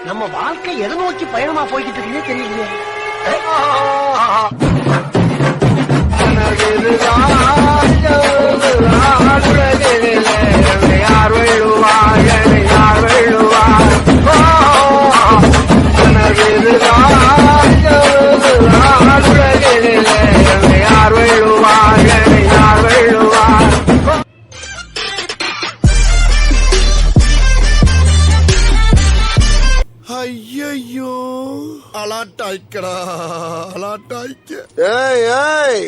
நம்ம வாழ்க்கை எதை நோக்கி பயணமா போய்கிட்டு இருக்குன்னே தெரியலையே. யார் வெள்ளுவார் யார் வெள்ளுவார் யார் வெள்ளுவார் யார் வெள்ளுவார். ஐயோ அலாட்டாய்க்கடா அலாட்டாய்க்க. ஏய் ஏய்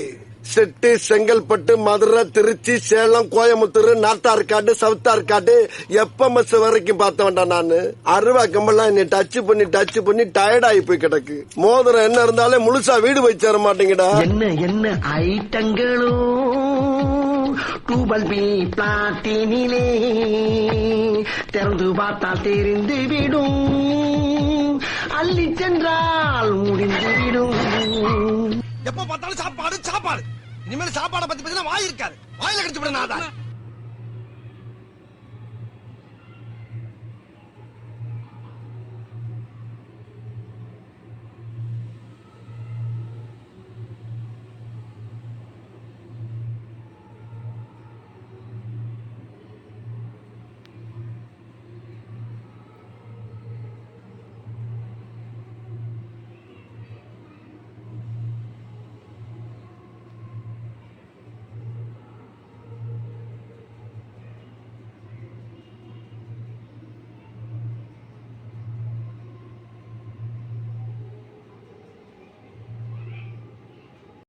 செட்டி செங்கல்பட்டு மதுரை திருச்சி சேலம் கோயம்புத்தூர் நாட்டார்காடு சவுத்தார்காடு எப்பமஸ் வரைக்கும் பார்த்த வேண்டாம். நானு அருவா கம்பெல்லாம் என்னை டச் பண்ணி டயர்ட் ஆகி போய் கிடக்கு. மோதிரம் என்ன இருந்தாலே முழுசா வீடு போய் சேர மாட்டேங்கடா. என்ன என்ன ஐட்டங்களோ டூபல் பி பிளாட்டினிலே திறந்து பார்த்தால் தெரிந்து விடும், அள்ளி சென்றால் முடிந்து விடும். எப்ப பார்த்தாலும் சாப்பாடு சாப்பாடு. இனிமேல் சாப்பாடை பத்தி பேசினா வாய் இருக்காது. வாயில கடிச்சு விட நான்